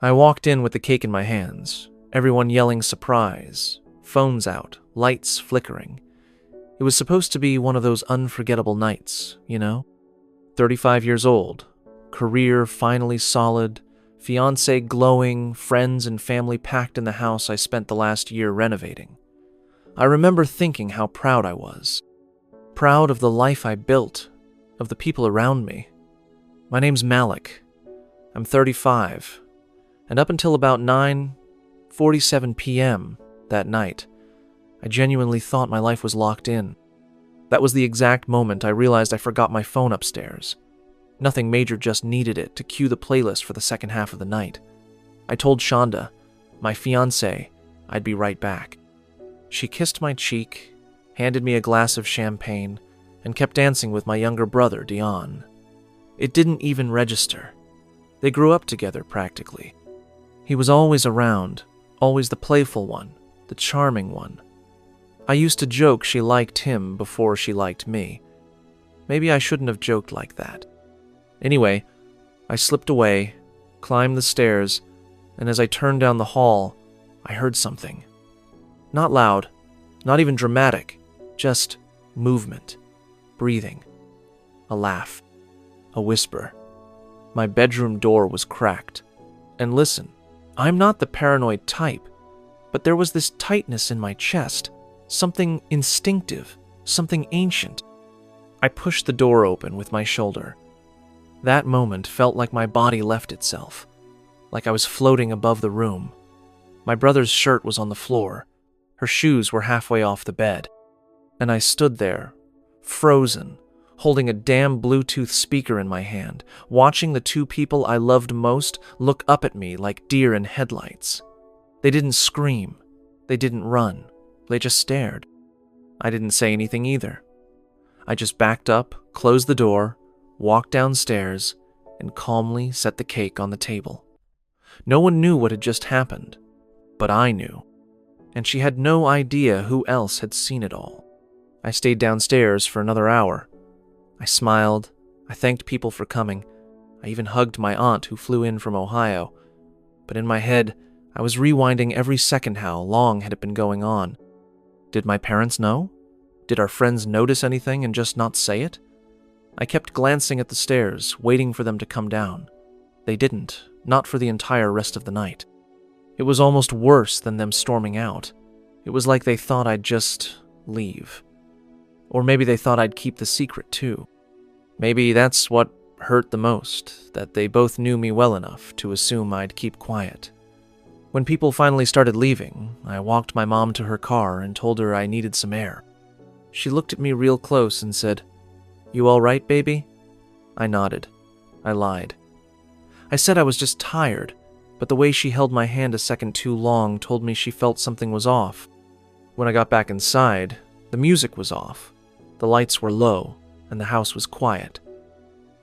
I walked in with the cake in my hands, everyone yelling surprise, phones out, lights flickering. It was supposed to be one of those unforgettable nights, you know? 35 years old, career finally solid, fiancé glowing, friends and family packed in the house I spent the last year renovating. I remember thinking how proud I was. Proud of the life I built, of the people around me. My name's Malik. I'm 35, and up until about 9:47 p.m. that night, I genuinely thought my life was locked in. That was the exact moment I realized I forgot my phone upstairs. Nothing major, just needed it to cue the playlist for the second half of the night. I told Shonda, my fiancée, I'd be right back. She kissed my cheek, handed me a glass of champagne, and kept dancing with my younger brother, Dion. It didn't even register. They grew up together, practically. He was always around, always the playful one, the charming one. I used to joke she liked him before she liked me. Maybe I shouldn't have joked like that. Anyway, I slipped away, climbed the stairs, and as I turned down the hall, I heard something. Not loud, not even dramatic, just movement, breathing, a laugh, a whisper. My bedroom door was cracked. And listen, I'm not the paranoid type, but there was this tightness in my chest, something instinctive, something ancient. I pushed the door open with my shoulder. That moment felt like my body left itself, like I was floating above the room. My brother's shirt was on the floor. Her shoes were halfway off the bed. And I stood there, frozen, holding a damn Bluetooth speaker in my hand, watching the two people I loved most look up at me like deer in headlights. They didn't scream. They didn't run. They just stared. I didn't say anything either. I just backed up, closed the door, walked downstairs, and calmly set the cake on the table. No one knew what had just happened, but I knew. And she had no idea who else had seen it all. I stayed downstairs for another hour. I smiled. I thanked people for coming. I even hugged my aunt who flew in from Ohio. But in my head, I was rewinding every second how long had it been going on. Did my parents know? Did our friends notice anything and just not say it? I kept glancing at the stairs, waiting for them to come down. They didn't, not for the entire rest of the night. It was almost worse than them storming out. It was like they thought I'd just leave. Or maybe they thought I'd keep the secret too. Maybe that's what hurt the most, that they both knew me well enough to assume I'd keep quiet. When people finally started leaving, I walked my mom to her car and told her I needed some air. She looked at me real close and said, "You all right, baby?" I nodded. I lied. I said I was just tired, but the way she held my hand a second too long told me she felt something was off. When I got back inside, the music was off, the lights were low, and the house was quiet.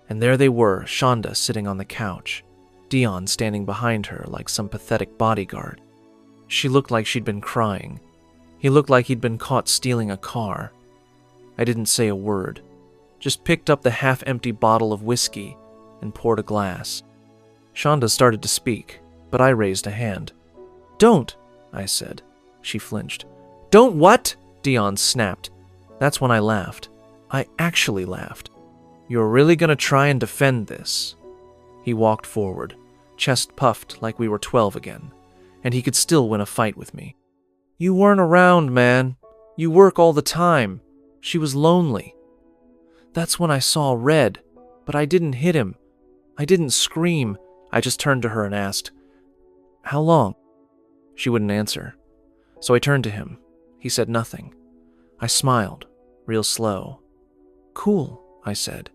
And there they were, Shonda sitting on the couch, Dion standing behind her like some pathetic bodyguard. She looked like she'd been crying. He looked like he'd been caught stealing a car. I didn't say a word, just picked up the half-empty bottle of whiskey and poured a glass. Shonda started to speak, but I raised a hand. "Don't," I said. She flinched. "Don't what?" Dion snapped. That's when I laughed. I actually laughed. "You're really gonna try and defend this?" He walked forward, chest puffed like we were 12 again, and he could still win a fight with me. "You weren't around, man. You work all the time. She was lonely." That's when I saw red, but I didn't hit him. I didn't scream. I just turned to her and asked, "How long?" She wouldn't answer. So I turned to him. He said nothing. I smiled, real slow. "Cool," I said.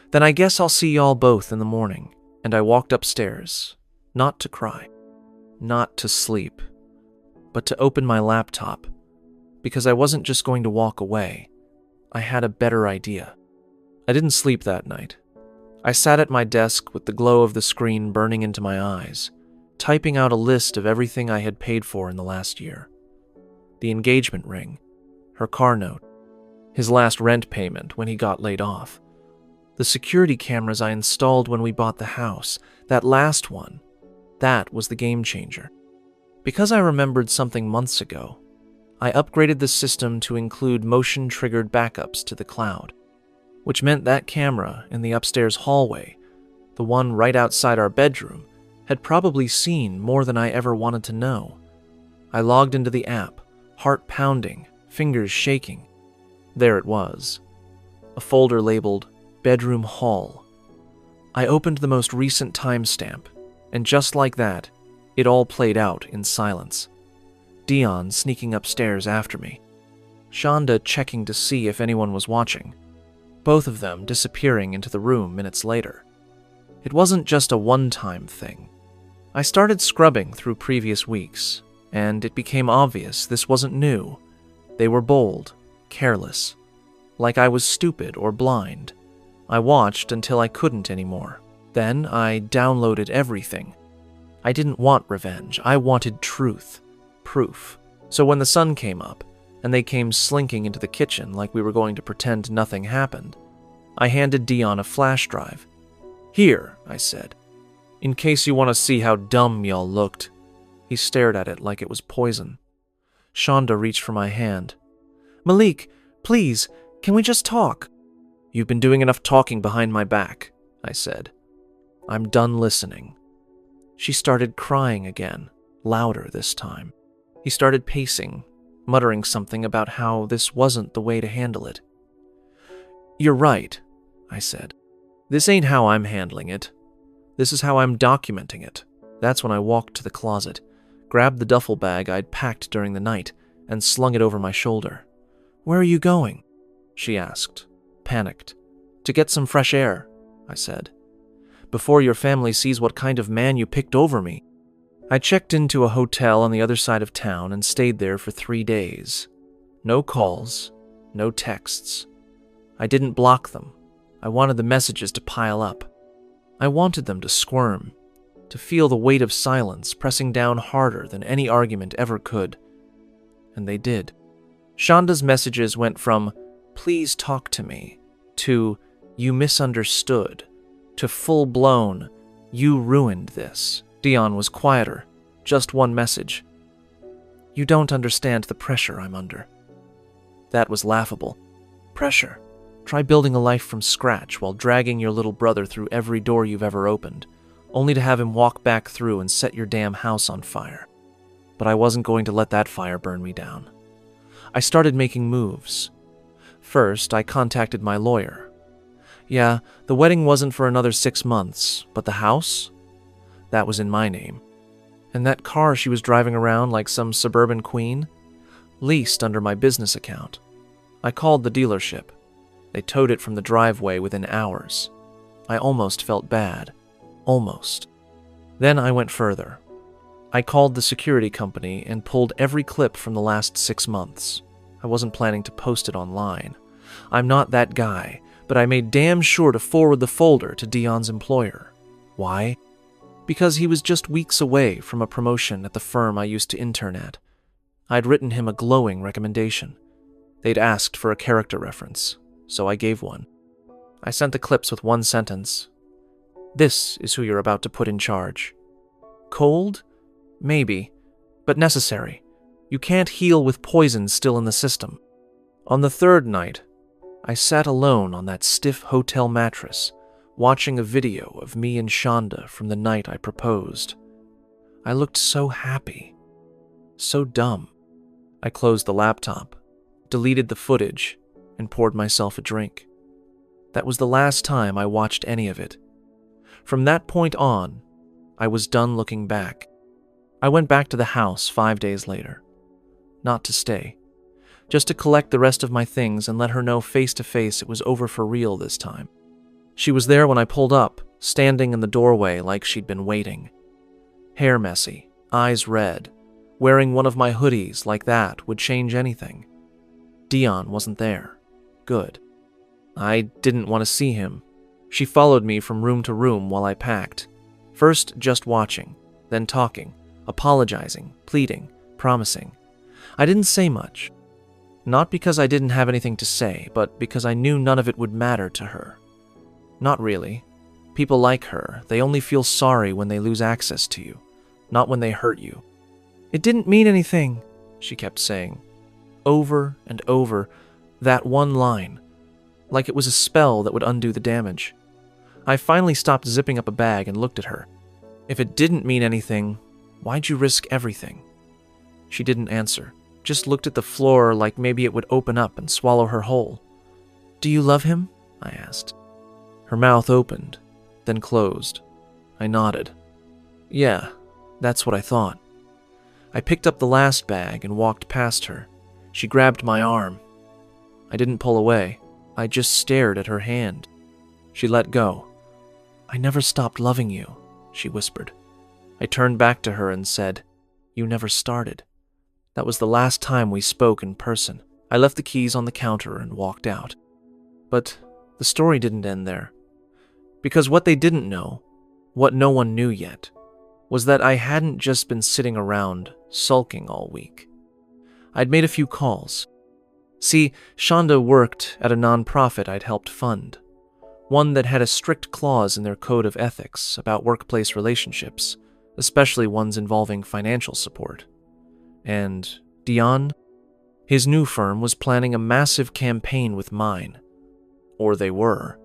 "Then I guess I'll see y'all both in the morning." And I walked upstairs, not to cry, not to sleep, but to open my laptop, because I wasn't just going to walk away. I had a better idea. I didn't sleep that night. I sat at my desk with the glow of the screen burning into my eyes, typing out a list of everything I had paid for in the last year. The engagement ring, her car note, his last rent payment when he got laid off, the security cameras I installed when we bought the house, that last one, That was the game changer. Because I remembered something months ago, I upgraded the system to include motion-triggered backups to the cloud, which meant that camera in the upstairs hallway, the one right outside our bedroom, had probably seen more than I ever wanted to know. I logged into the app, heart pounding, fingers shaking. There it was, a folder labeled Bedroom Hall. I opened the most recent timestamp, and just like that, it all played out in silence. Dion sneaking upstairs after me. Shonda checking to see if anyone was watching. Both of them disappearing into the room minutes later. It wasn't just a one-time thing. I started scrubbing through previous weeks, and it became obvious this wasn't new. They were bold, careless, like I was stupid or blind. I watched until I couldn't anymore. Then I downloaded everything. I didn't want revenge. I wanted truth, proof. So when the sun came up, and they came slinking into the kitchen like we were going to pretend nothing happened, I handed Dion a flash drive. "Here," I said, "in case you want to see how dumb y'all looked." He stared at it like it was poison. Shonda reached for my hand. "Malik, please, can we just talk?" "You've been doing enough talking behind my back," I said. "I'm done listening." She started crying again, louder this time. He started pacing, muttering something about how this wasn't the way to handle it. "You're right," I said. "This ain't how I'm handling it. This is how I'm documenting it." That's when I walked to the closet, grabbed the duffel bag I'd packed during the night, and slung it over my shoulder. "Where are you going?" she asked, panicked. "To get some fresh air," I said. "Before your family sees what kind of man you picked over me." I checked into a hotel on the other side of town and stayed there for 3 days. No calls, no texts. I didn't block them. I wanted the messages to pile up. I wanted them to squirm, to feel the weight of silence pressing down harder than any argument ever could. And they did. Shonda's messages went from, "Please talk to me," to, "You misunderstood," to full-blown, "You ruined this." Dion was quieter. Just one message. "You don't understand the pressure I'm under." That was laughable. Pressure. Try building a life from scratch while dragging your little brother through every door you've ever opened, only to have him walk back through and set your damn house on fire. But I wasn't going to let that fire burn me down. I started making moves. First, I contacted my lawyer. Yeah, the wedding wasn't for another 6 months, but the house? That was in my name. And that car she was driving around like some suburban queen? Leased under my business account. I called the dealership. They towed it from the driveway within hours. I almost felt bad. Almost. Then I went further. I called the security company and pulled every clip from the last 6 months. I wasn't planning to post it online. I'm not that guy, but I made damn sure to forward the folder to Dion's employer. Why? Because he was just weeks away from a promotion at the firm I used to intern at. I'd written him a glowing recommendation. They'd asked for a character reference, so I gave one. I sent the clips with one sentence. "This is who you're about to put in charge." Cold? Maybe, but necessary. You can't heal with poison still in the system. On the 3rd night, I sat alone on that stiff hotel mattress, watching a video of me and Shonda from the night I proposed. I looked so happy, so dumb. I closed the laptop, deleted the footage, and poured myself a drink. That was the last time I watched any of it. From that point on, I was done looking back. I went back to the house 5 days later. Not to stay, just to collect the rest of my things and let her know face to face it was over for real this time. She was there when I pulled up, standing in the doorway like she'd been waiting. Hair messy, eyes red, wearing one of my hoodies like that would change anything. Dion wasn't there. Good. I didn't want to see him. She followed me from room to room while I packed. First just watching, then talking, apologizing, pleading, promising. I didn't say much. Not because I didn't have anything to say, but because I knew none of it would matter to her. Not really. People like her, they only feel sorry when they lose access to you. not when they hurt you. It didn't mean anything, she kept saying. Over and over, that one line, like it was a spell that would undo the damage. I finally stopped zipping up a bag and looked at her. If it didn't mean anything, why'd you risk everything? She didn't answer, just looked at the floor like maybe it would open up and swallow her whole. Do you love him? I asked. Her mouth opened, then closed. I nodded. Yeah, that's what I thought. I picked up the last bag and walked past her. She grabbed my arm. I didn't pull away. I just stared at her hand. She let go. I never stopped loving you, she whispered. I turned back to her and said, You never started. That was the last time we spoke in person. I left the keys on the counter and walked out. But the story didn't end there. Because what they didn't know, what no one knew yet, was that I hadn't just been sitting around sulking all week. I'd made a few calls. See, Shonda worked at a nonprofit I'd helped fund, one that had a strict clause in their code of ethics about workplace relationships, especially ones involving financial support. And Dion? His new firm was planning a massive campaign with mine. Or they were,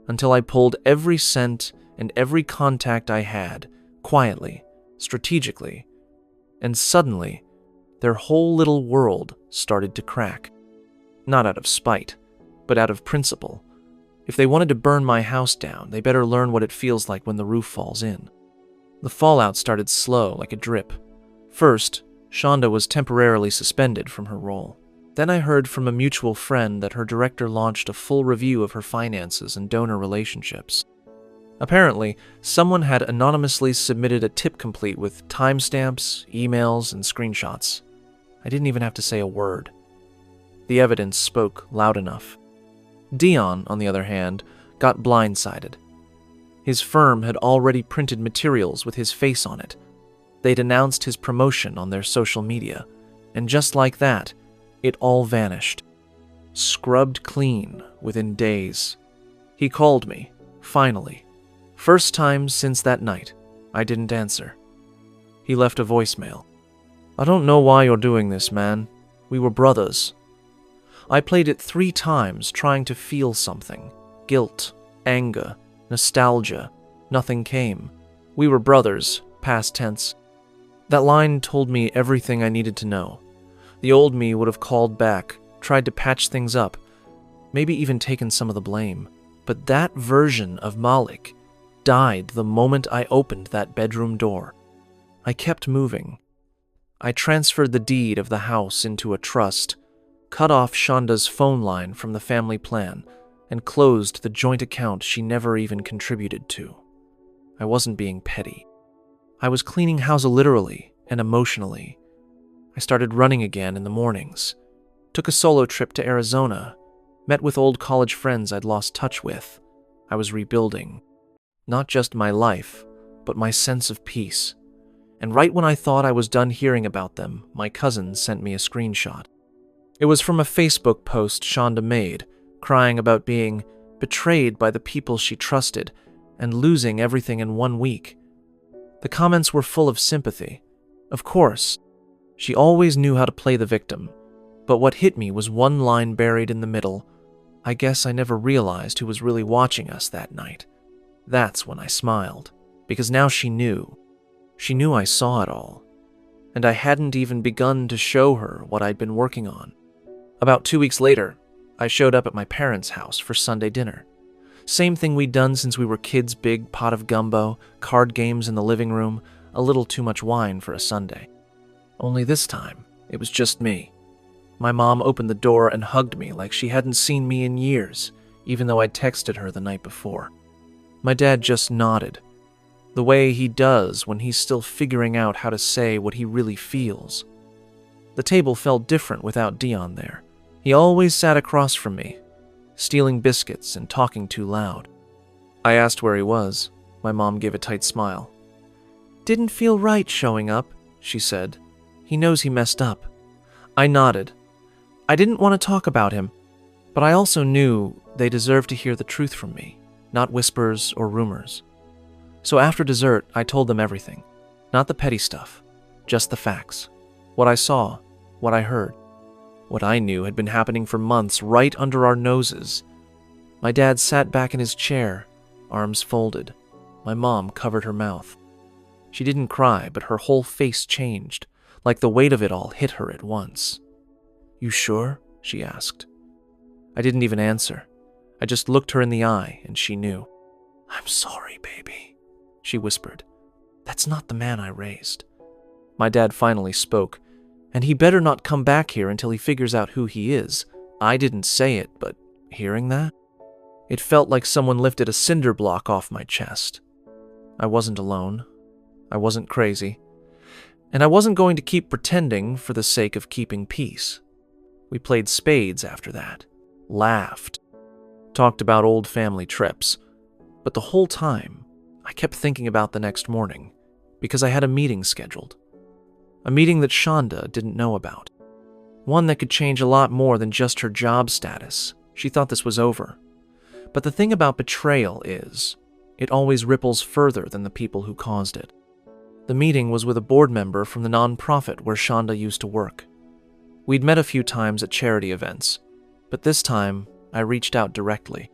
until I pulled every cent and every contact I had, quietly, strategically, and suddenly, their whole little world started to crack. Not out of spite, but out of principle. If they wanted to burn my house down, they better learn what it feels like when the roof falls in. The fallout started slow, like a drip. First, Shonda was temporarily suspended from her role. Then I heard from a mutual friend that her director launched a full review of her finances and donor relationships. Apparently, someone had anonymously submitted a tip complete with timestamps, emails, and screenshots. I didn't even have to say a word. The evidence spoke loud enough. Dion, on the other hand, got blindsided. His firm had already printed materials with his face on it. They'd announced his promotion on their social media, and just like that, it all vanished. Scrubbed clean within days. He called me, finally. First time since that night. I didn't answer. He left a voicemail. I don't know why you're doing this, man. We were brothers. I played it 3 times trying to feel something. Guilt, anger, nostalgia. Nothing came. We were brothers, past tense. That line told me everything I needed to know. The old me would have called back, tried to patch things up, maybe even taken some of the blame. But that version of Malik died the moment I opened that bedroom door. I kept moving. I transferred the deed of the house into a trust, cut off Shonda's phone line from the family plan, and closed the joint account she never even contributed to. I wasn't being petty. I was cleaning house literally and emotionally. I started running again in the mornings, took a solo trip to Arizona, met with old college friends I'd lost touch with. I was rebuilding. Not just my life, but my sense of peace. And right when I thought I was done hearing about them, my cousin sent me a screenshot. It was from a Facebook post Shonda made, crying about being betrayed by the people she trusted and losing everything in 1 week. The comments were full of sympathy. Of course, she always knew how to play the victim, but what hit me was one line buried in the middle. I guess I never realized who was really watching us that night. That's when I smiled, because now she knew. She knew I saw it all, and I hadn't even begun to show her what I'd been working on. About 2 weeks later, I showed up at my parents' house for Sunday dinner. Same thing we'd done since we were kids, big pot of gumbo, card games in the living room, a little too much wine for a Sunday. Only this time, it was just me. My mom opened the door and hugged me like she hadn't seen me in years, even though I'd texted her the night before. My dad just nodded, the way he does when he's still figuring out how to say what he really feels. The table felt different without Dion there. He always sat across from me, stealing biscuits and talking too loud. I asked where he was. My mom gave a tight smile. Didn't feel right showing up, she said. He knows he messed up. I nodded. I didn't want to talk about him, but I also knew they deserved to hear the truth from me, not whispers or rumors. So after dessert, I told them everything. Not the petty stuff, just the facts. What I saw, what I heard, what I knew had been happening for months right under our noses. My dad sat back in his chair, arms folded. My mom covered her mouth. She didn't cry, but her whole face changed, like the weight of it all hit her at once. "You sure?" she asked. I didn't even answer. I just looked her in the eye, and she knew. "I'm sorry, baby," she whispered. "That's not the man I raised." My dad finally spoke, and he better not come back here until he figures out who he is. I didn't say it, but hearing that, it felt like someone lifted a cinder block off my chest. I wasn't alone. I wasn't crazy. And I wasn't going to keep pretending for the sake of keeping peace. We played spades after that, laughed, talked about old family trips. But the whole time, I kept thinking about the next morning, because I had a meeting scheduled. A meeting that Shonda didn't know about. One that could change a lot more than just her job status. She thought this was over. But the thing about betrayal is, it always ripples further than the people who caused it. The meeting was with a board member from the nonprofit where Shonda used to work. We'd met a few times at charity events, but this time I reached out directly.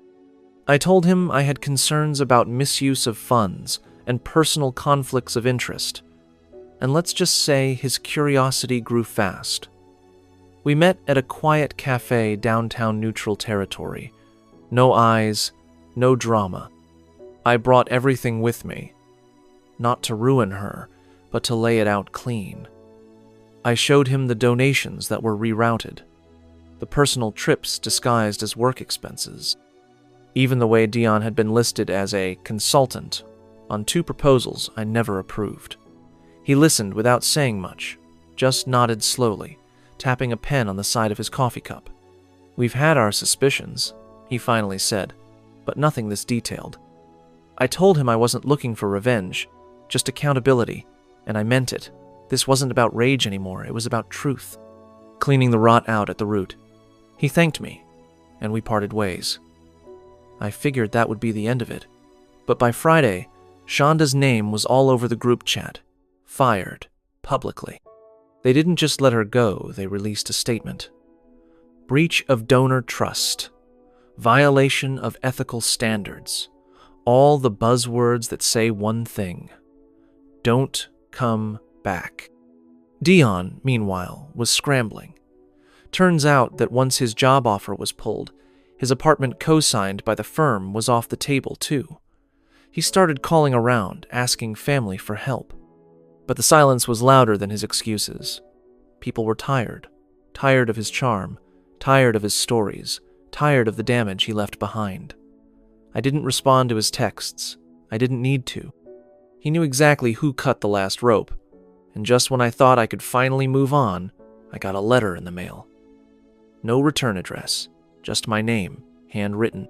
I told him I had concerns about misuse of funds and personal conflicts of interest, and let's just say his curiosity grew fast. We met at a quiet cafe downtown Neutral Territory. No eyes, no drama. I brought everything with me. Not to ruin her, but to lay it out clean. I showed him the donations that were rerouted, the personal trips disguised as work expenses, even the way Dion had been listed as a consultant on 2 proposals I never approved. He listened without saying much, just nodded slowly, tapping a pen on the side of his coffee cup. "We've had our suspicions," he finally said, "but nothing this detailed." I told him I wasn't looking for revenge, just accountability, and I meant it. This wasn't about rage anymore, it was about truth, cleaning the rot out at the root. He thanked me, and we parted ways. I figured that would be the end of it, but by Friday, Shonda's name was all over the group chat, fired, publicly. They didn't just let her go, they released a statement. Breach of donor trust, violation of ethical standards, all the buzzwords that say one thing: don't come back. Dion, meanwhile, was scrambling. Turns out that once his job offer was pulled, his apartment co-signed by the firm was off the table too. He started calling around, asking family for help. But the silence was louder than his excuses. People were tired of his charm, tired of his stories, tired of the damage he left behind. I didn't respond to his texts. I didn't need to. He knew exactly who cut the last rope, and just when I thought I could finally move on, I got a letter in the mail. No return address, just my name, handwritten.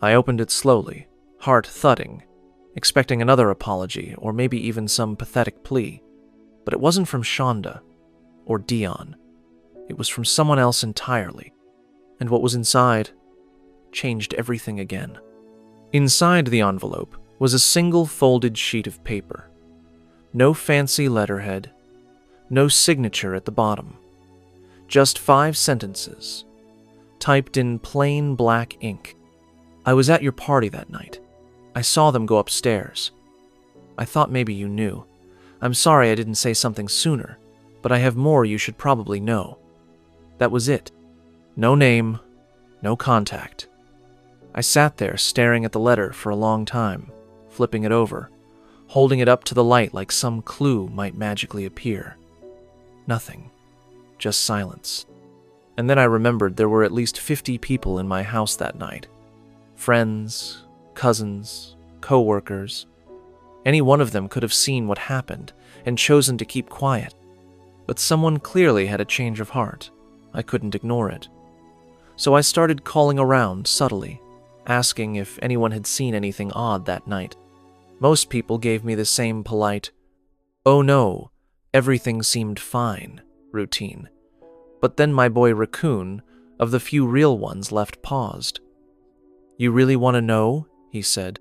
I opened it slowly, heart thudding, expecting another apology or maybe even some pathetic plea. But it wasn't from Shonda or Dion. It was from someone else entirely. And what was inside changed everything again. Inside the envelope was a single folded sheet of paper. No fancy letterhead, no signature at the bottom. Just 5 sentences, typed in plain black ink. I was at your party that night. I saw them go upstairs. I thought maybe you knew. I'm sorry I didn't say something sooner, but I have more you should probably know. That was it. No name, no contact. I sat there staring at the letter for a long time, flipping it over, holding it up to the light like some clue might magically appear. Nothing. Just silence. And then I remembered there were at least 50 people in my house that night. Friends, cousins, co-workers. Any one of them could have seen what happened and chosen to keep quiet. But someone clearly had a change of heart. I couldn't ignore it. So I started calling around subtly, asking if anyone had seen anything odd that night. Most people gave me the same polite, "Oh no, everything seemed fine," routine. But then my boy Raccoon, of the few real ones left, paused. "You really want to know?" he said.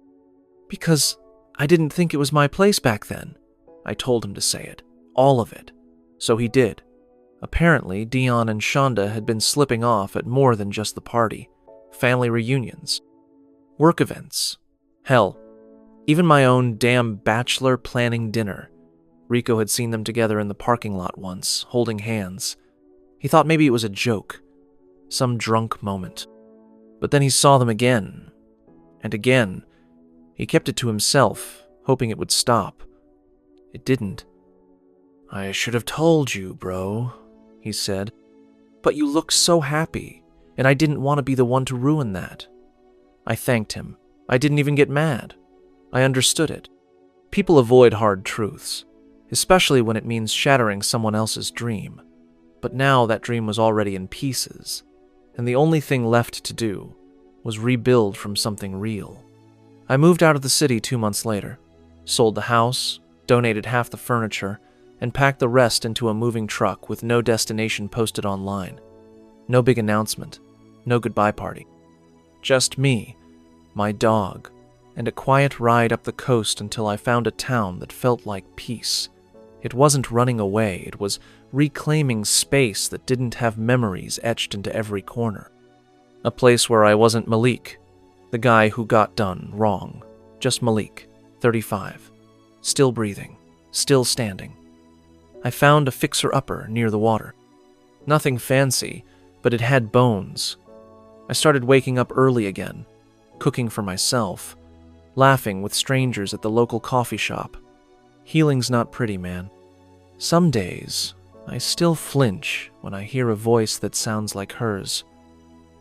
"Because I didn't think it was my place back then. I told him to say it. All of it. So he did. Apparently, Dion and Shonda had been slipping off at more than just the party. Family reunions. Work events. Hell, even my own damn bachelor planning dinner. Rico had seen them together in the parking lot once, holding hands. He thought maybe it was a joke. Some drunk moment. But then he saw them again. And again. He kept it to himself, hoping it would stop. It didn't. "I should have told you, bro," he said. "But you look so happy, and I didn't want to be the one to ruin that." I thanked him. I didn't even get mad. I understood it. People avoid hard truths, especially when it means shattering someone else's dream. But now that dream was already in pieces, and the only thing left to do was rebuild from something real. I moved out of the city 2 months later, sold the house, donated half the furniture, and packed the rest into a moving truck with no destination posted online. No big announcement, no goodbye party. Just me, my dog, and a quiet ride up the coast until I found a town that felt like peace. It wasn't running away, it was reclaiming space that didn't have memories etched into every corner. A place where I wasn't Malik, the guy who got done wrong. Just Malik, 35, still breathing, still standing. I found a fixer-upper near the water. Nothing fancy, but it had bones. I started waking up early again, cooking for myself, laughing with strangers at the local coffee shop. Healing's not pretty, man. Some days, I still flinch when I hear a voice that sounds like hers.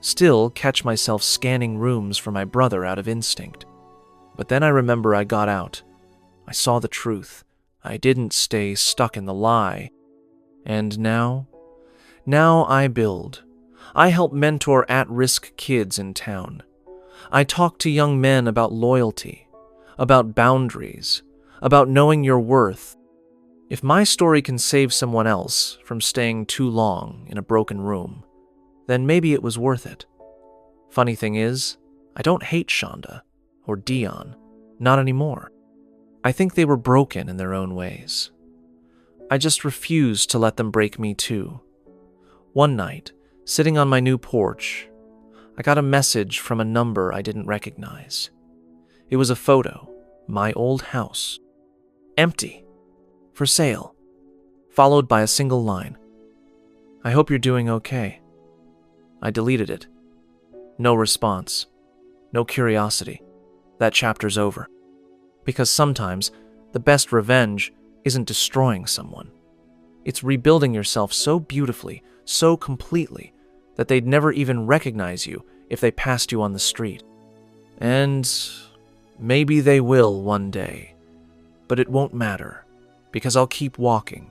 Still catch myself scanning rooms for my brother out of instinct. But then I remember I got out. I saw the truth. I didn't stay stuck in the lie. And now I build. I help mentor at-risk kids in town. I talk to young men about loyalty, about boundaries, about knowing your worth. If my story can save someone else from staying too long in a broken room, then maybe it was worth it. Funny thing is, I don't hate Shonda or Dion, not anymore. I think they were broken in their own ways. I just refuse to let them break me too. One night, sitting on my new porch, I got a message from a number I didn't recognize. It was a photo, my old house. Empty. For sale. Followed by a single line. "I hope you're doing okay." I deleted it. No response. No curiosity. That chapter's over. Because sometimes, the best revenge isn't destroying someone. It's rebuilding yourself so beautifully, so completely, that they'd never even recognize you if they passed you on the street. And maybe they will one day. But it won't matter, because I'll keep walking,